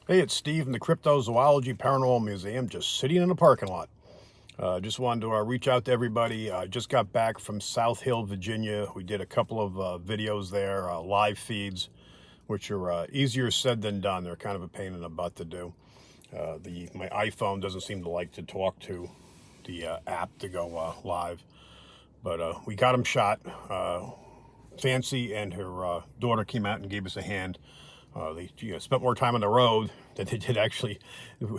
Hey, it's Steve from the Cryptozoology Paranormal Museum, just sitting in a parking lot. Just wanted to reach out to everybody. I just got back from South Hill, Virginia. We did a couple of videos there, live feeds, which are easier said than done. They're kind of a pain in the butt to do. My iPhone doesn't seem to like to talk to the app to go live, but we got them shot. Fancy and her daughter came out and gave us a hand. They spent more time on the road than they did actually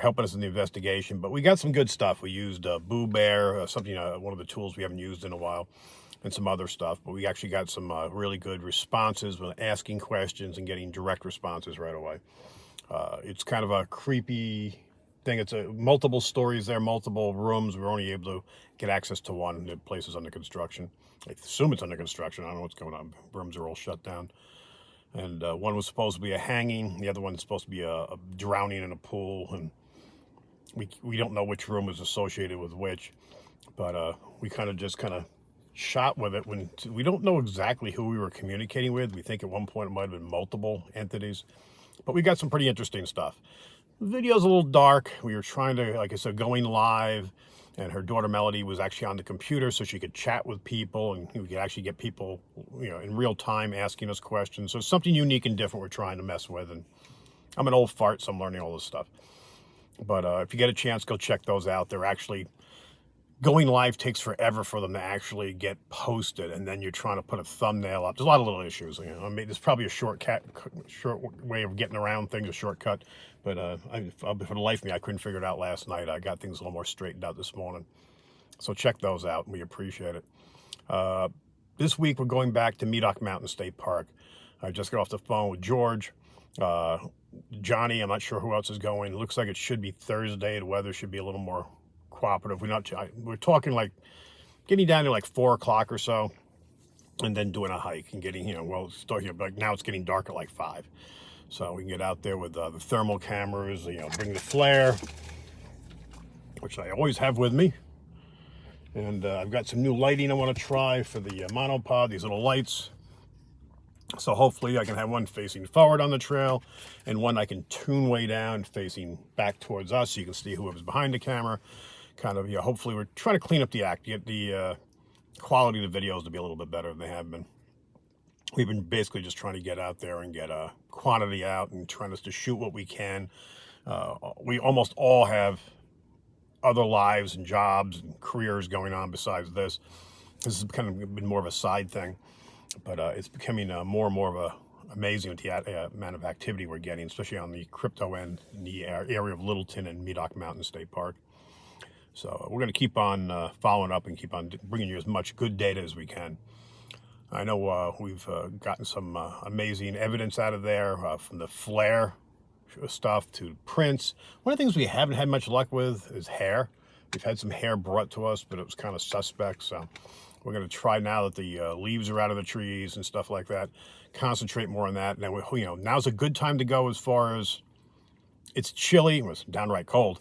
helping us in the investigation. But we got some good stuff. We used Boo Bear, something one of the tools we haven't used in a while, and some other stuff. But we actually got some really good responses with asking questions and getting direct responses right away. It's kind of a creepy thing. It's multiple stories there, multiple rooms. We're only able to get access to one. The place is under construction. I assume it's under construction. I don't know what's going on. Rooms are all shut down. And one was supposed to be a hanging. The other one's supposed to be a drowning in a pool. And we don't know which room was associated with which. But we kind of shot with it when we don't know exactly who we were communicating with. We think at one point it might have been multiple entities. But we got some pretty interesting stuff. The video's a little dark. We were trying to, like I said, going live, and her daughter Melody was actually on the computer so she could chat with people, and we could actually get people, in real time asking us questions. So it's something unique and different we're trying to mess with. And I'm an old fart, so I'm learning all this stuff. But if you get a chance, go check those out. They're actually going live takes forever for them to actually get posted, and then you're trying to put a thumbnail up. There's a lot of little issues. I mean, there's probably a short way of getting around things, a shortcut. But for the life of me, I couldn't figure it out last night. I got things a little more straightened out this morning. So check those out. We appreciate it. This week, we're going back to Medoc Mountain State Park. I just got off the phone with George. Johnny, I'm not sure who else is going. It looks like it should be Thursday. The weather should be a little more cooperative. We're talking like getting down to like 4 o'clock or so, and then doing a hike and getting, like now it's getting dark at like 5. So we can get out there with the thermal cameras, bring the flare, which I always have with me. And I've got some new lighting I want to try for the monopod, these little lights. So hopefully I can have one facing forward on the trail and one I can tune way down facing back towards us so you can see whoever's behind the camera. Hopefully we're trying to clean up the act, get the quality of the videos to be a little bit better than they have been. We've been basically just trying to get out there and get a quantity out and trying to shoot what we can. We almost all have other lives and jobs and careers going on besides this. This has kind of been more of a side thing, but it's becoming more and more of a amazing with the amount of activity we're getting, especially on the crypto end in the area of Littleton and Medoc Mountain State Park. So we're going to keep on following up and keep on bringing you as much good data as we can. I know we've gotten some amazing evidence out of there, from the flare stuff to prints. One of the things we haven't had much luck with is hair. We've had some hair brought to us, but it was kind of suspect. So we're going to try, now that the leaves are out of the trees and stuff like that, concentrate more on that. Now, now's a good time to go as far as it's chilly. It was downright cold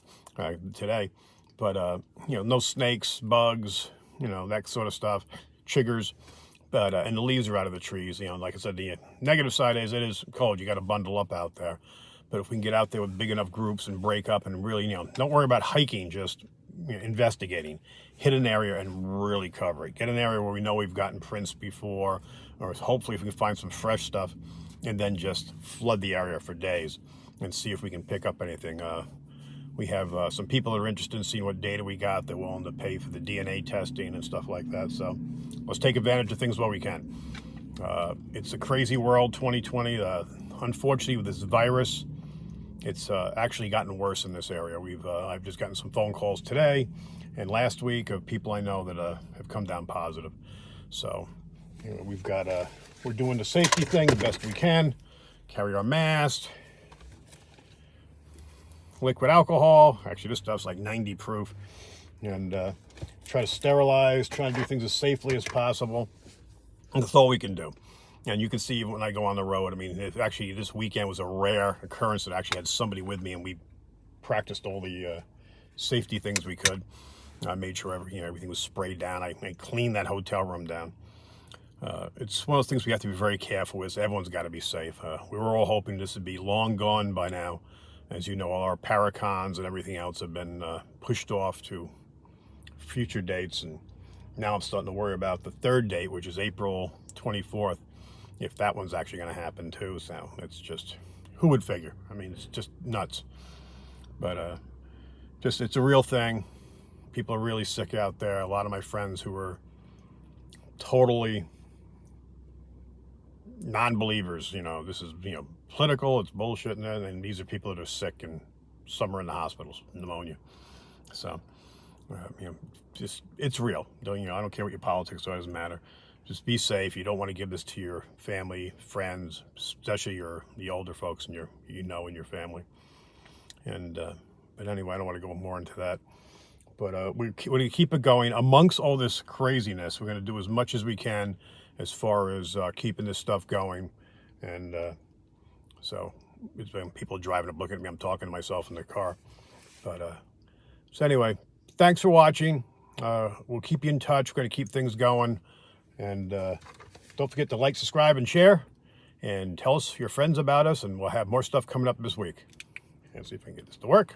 today. But, no snakes, bugs, that sort of stuff, chiggers. But and the leaves are out of the trees. Like I said, the negative side is it is cold. You got to bundle up out there. But if we can get out there with big enough groups and break up and really, don't worry about hiking, just investigating. Hit an area and really cover it. Get an area where we know we've gotten prints before, or hopefully if we can find some fresh stuff, and then just flood the area for days and see if we can pick up anything. We have some people that are interested in seeing what data we got. They're willing to pay for the DNA testing and stuff like that. So let's take advantage of things while we can. It's a crazy world, 2020. Unfortunately, with this virus, it's actually gotten worse in this area. I've just gotten some phone calls today and last week of people I know that have come down positive. So we're doing the safety thing the best we can. Carry our mask. Liquid alcohol. Actually, this stuff's like 90 proof. And try to sterilize, try to do things as safely as possible. And that's all we can do. And you can see when I go on the road, actually this weekend was a rare occurrence that I actually had somebody with me, and we practiced all the safety things we could. I made sure everything was sprayed down. I cleaned that hotel room down. It's one of those things we have to be very careful with. Everyone's got to be safe. We were all hoping this would be long gone by now. As you know, all our Paracons and everything else have been pushed off to future dates, and now I'm starting to worry about the third date, which is April 24th, if that one's actually going to happen too. So it's just, who would figure? I mean, it's just nuts. But just, it's a real thing. People are really sick out there. A lot of my friends who were totally non-believers, you know, this is, you know, political, it's bullshit, and these are people that are sick, and some are in the hospitals, pneumonia. So, you know, just, it's real. Don't, you know, I don't care what your politics are, it doesn't matter. Just be safe. You don't want to give this to your family, friends, especially the older folks in your, in your family. And but anyway, I don't want to go more into that. But we're going to keep it going amongst all this craziness. We're going to do as much as we can as far as keeping this stuff going. And so it's been people driving up looking at me. I'm talking to myself in the car. But so anyway, thanks for watching. We'll keep you in touch. We're going to keep things going. And don't forget to like, subscribe, and share. And tell us your friends about us. And we'll have more stuff coming up this week. And see if I can get this to work.